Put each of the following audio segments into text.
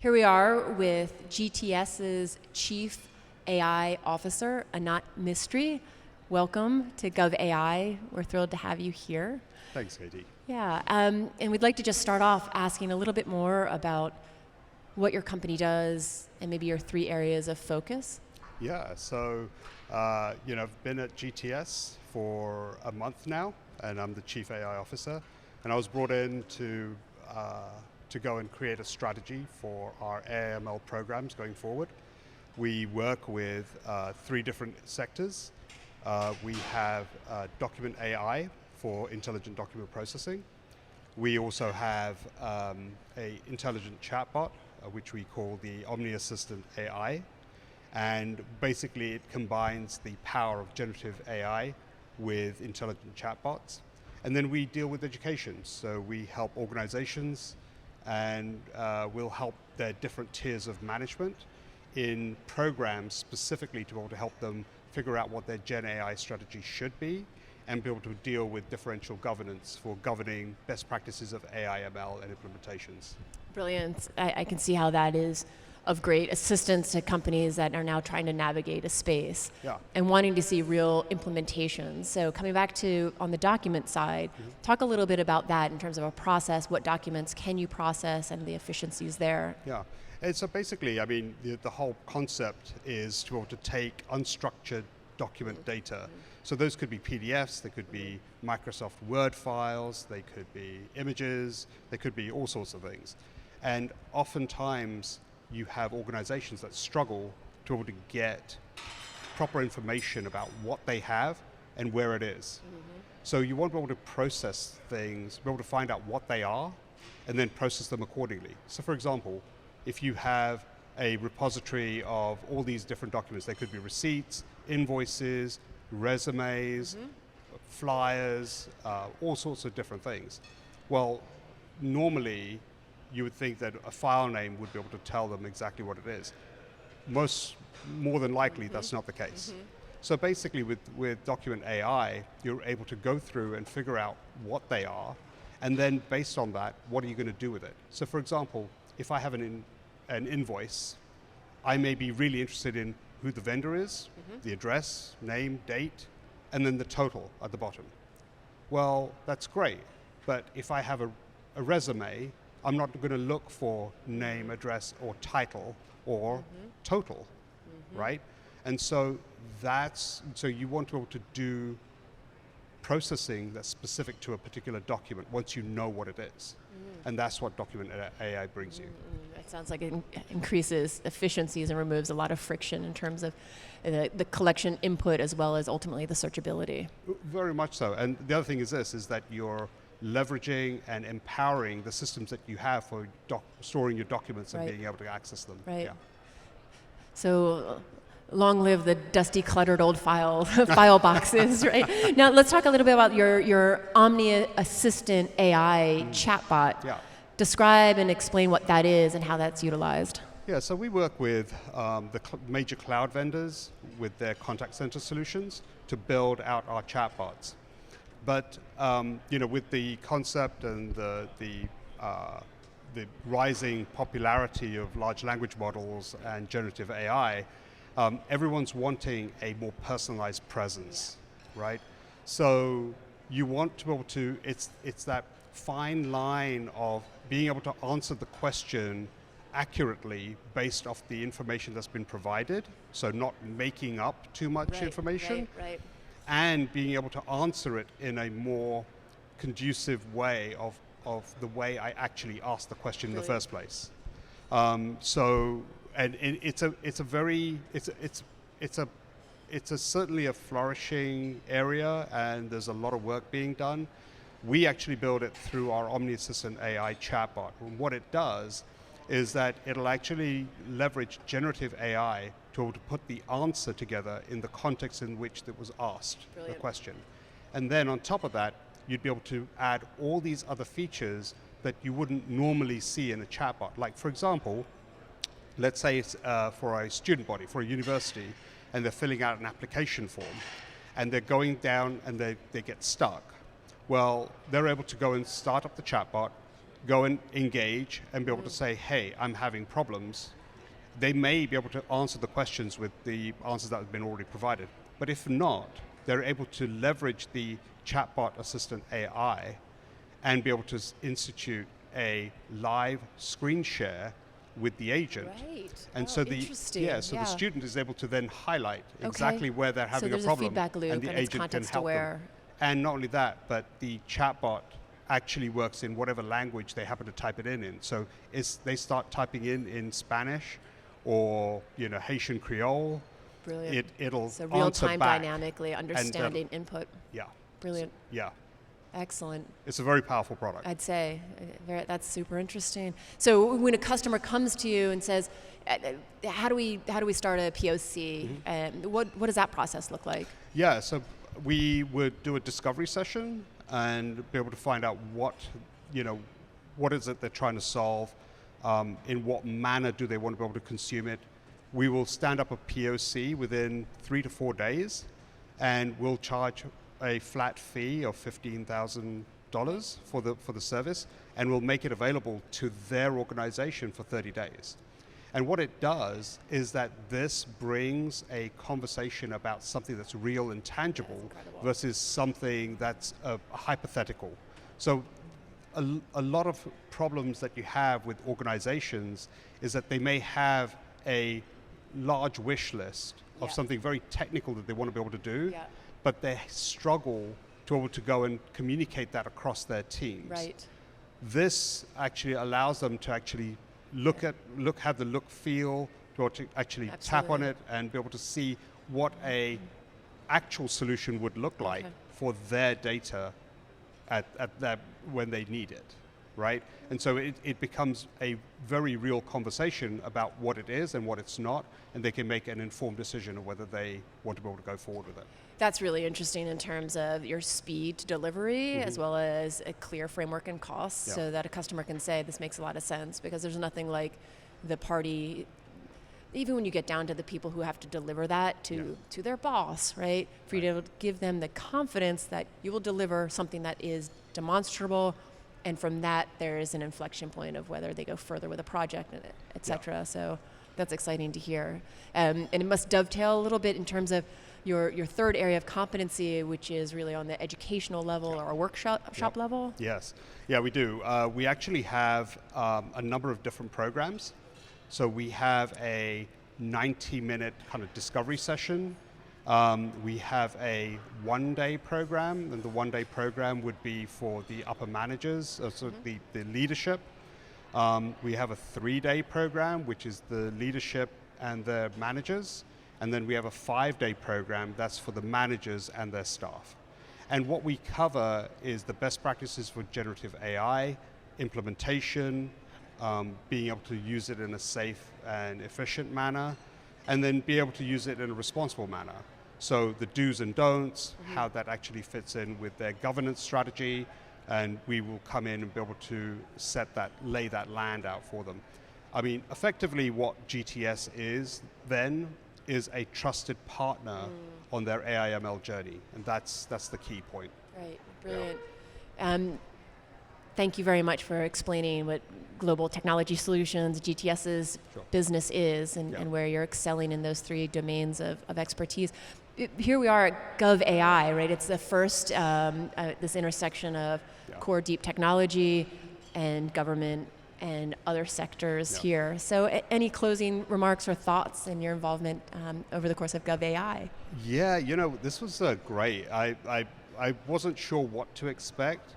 Here we are with GTS's Chief AI Officer, Anant Mistry. Welcome to GovAI. We're thrilled to have you here. Thanks, Katie. Yeah, and we'd like to just start off asking a little bit more about what your company does and maybe your 3 areas of focus. Yeah, so I've been at GTS for a month now, and I'm the Chief AI Officer. And I was brought in to go and create a strategy for our AI/ML programs going forward. We work with 3 different sectors. We have document AI for intelligent document processing. We also have a intelligent chatbot, which we call the Omni Assistant AI. And basically it combines the power of generative AI with intelligent chatbots. And then we deal with education. So we help organizations and we'll help their different tiers of management in programs specifically to be able to help them figure out what their Gen AI strategy should be and be able to deal with differential governance for governing best practices of AI/ML and implementations. Brilliant. I can see how that is of great assistance to companies that are now trying to navigate a space and wanting to see real implementations. So coming back to on the document side, talk a little bit about that in terms of a process. What documents can you process and the efficiencies there? Yeah, and so basically, I mean, the whole concept is to be able to take unstructured document data. So those could be PDFs, they could be Microsoft Word files, they could be images, they could be all sorts of things. And oftentimes, you have organizations that struggle to be able to get proper information about what they have and where it is. So you want to be able to process things, be able to find out what they are, and then process them accordingly. So for example, if you have a repository of all these different documents, they could be receipts, invoices, resumes, flyers, all sorts of different things. Well, normally, you would think that a file name would be able to tell them exactly what it is. More than likely, that's not the case. So basically with document AI, you're able to go through and figure out what they are, and then based on that, what are you going to do with it? So for example, if I have an invoice, I may be really interested in who the vendor is, the address, name, date, and then the total at the bottom. Well, that's great, but if I have a resume, I'm not going to look for name, address, or title, or total, right? And so so you want to be able to do processing that's specific to a particular document once you know what it is. And that's what document AI brings you. That sounds like it increases efficiencies and removes a lot of friction in terms of the collection input as well as ultimately the searchability. Very much so. And the other thing is this, is that you're leveraging and empowering the systems that you have for storing your documents and being able to access them. Right. Yeah. So long live the dusty, cluttered old file boxes, right? Now let's talk a little bit about your Omni Assistant AI chatbot. Yeah. Describe and explain what that is and how that's utilized. Yeah, so we work with the major cloud vendors with their contact center solutions to build out our chatbots. But with the concept and the rising popularity of large language models and generative AI, everyone's wanting a more personalized presence, right? So you want to be able to, it's that fine line of being able to answer the question accurately based off the information that's been provided, so not making up too much information. Right. And being able to answer it in a more conducive way of the way I actually asked the question in the first place. It's certainly a flourishing area, and there's a lot of work being done. We actually build it through our Omni Assistant AI chatbot. And what it does is that it'll actually leverage generative AI to be able to put the answer together in the context in which it was asked, the question. And then on top of that, you'd be able to add all these other features that you wouldn't normally see in a chatbot. Like for example, let's say it's for a student body, for a university, and they're filling out an application form, and they're going down and they get stuck. Well, they're able to go and start up the chatbot, go and engage and be able to say, hey, I'm having problems. They may be able to answer the questions with the answers that have been already provided. But if not, they're able to leverage the chatbot assistant AI and be able to institute a live screen share with the agent. Right. And oh, so the student is able to then highlight exactly where they're having a problem. So there's a feedback loop and the it's agent can context help aware. them. And not only that, but the chatbot actually works in whatever language they happen to type it in. So they start typing in Spanish or Haitian Creole. Brilliant. It'll so real answer time back dynamically understanding input. Yeah. Brilliant. Yeah. Excellent. It's a very powerful product. I'd say that's super interesting. So when a customer comes to you and says, "How do we start a POC?" And what does that process look like? Yeah. So we would do a discovery session and be able to find out what is it they're trying to solve, in what manner do they want to be able to consume it. We will stand up a POC within 3 to 4 days, and we'll charge a flat fee of $15,000 for the service, and we'll make it available to their organization for 30 days. And what it does is that this brings a conversation about something that's real and tangible versus something that's hypothetical. So a lot of problems that you have with organizations is that they may have a large wish list of something very technical that they want to be able to do, but they struggle to be able to go and communicate that across their teams. Right. This actually allows them to actually have the look, feel, to be able to actually tap on it and be able to see what a actual solution would look like for their data when they need it, right? And so it becomes a very real conversation about what it is and what it's not, and they can make an informed decision of whether they want to be able to go forward with it. That's really interesting in terms of your speed to delivery, as well as a clear framework and costs, so that a customer can say, this makes a lot of sense, because there's nothing like the party, even when you get down to the people who have to deliver that to their boss, right? For you to give them the confidence that you will deliver something that is demonstrable, and from that there is an inflection point of whether they go further with a project, et cetera. So that's exciting to hear. And it must dovetail a little bit in terms of your third area of competency, which is really on the educational level or a workshop level? Yes. Yeah, we do. We actually have a number of different programs. So we have a 90-minute kind of discovery session. We have a one-day program, and the one-day program would be for the upper managers, so the leadership. We have a 3-day program, which is the leadership and the managers. And then we have a 5-day program that's for the managers and their staff. And what we cover is the best practices for generative AI, implementation, being able to use it in a safe and efficient manner, and then be able to use it in a responsible manner. So the do's and don'ts, how that actually fits in with their governance strategy, and we will come in and be able to lay that land out for them. I mean, effectively what GTS is then is a trusted partner on their AI/ML journey, and that's the key point. Right, brilliant. Thank you very much for explaining what Global Technology Solutions, GTS's business is, and where you're excelling in those 3 domains of expertise. Here we are at GovAI, right? It's the first, this intersection of core deep technology and government and other sectors here. So any closing remarks or thoughts in your involvement over the course of GovAI? Yeah, this was great. I wasn't sure what to expect,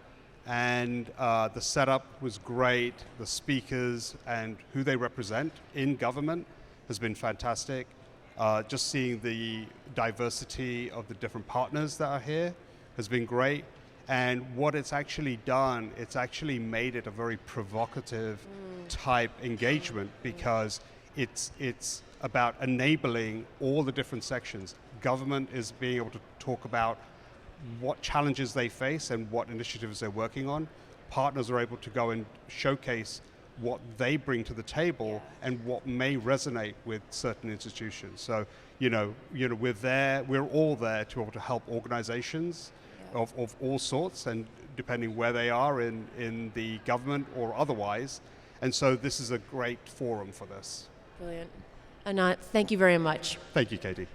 and the setup was great. The speakers and who they represent in government has been fantastic. Just seeing the diversity of the different partners that are here has been great. And what it's actually done, it's actually made it a very provocative type engagement, because it's about enabling all the different sections. Government is being able to talk about what challenges they face and what initiatives they're working on. Partners are able to go and showcase what they bring to the table and what may resonate with certain institutions. So, we're all there to be able to help organizations of all sorts, and depending where they are in the government or otherwise. And so this is a great forum for this. Brilliant. Anant, thank you very much. Thank you, Katie.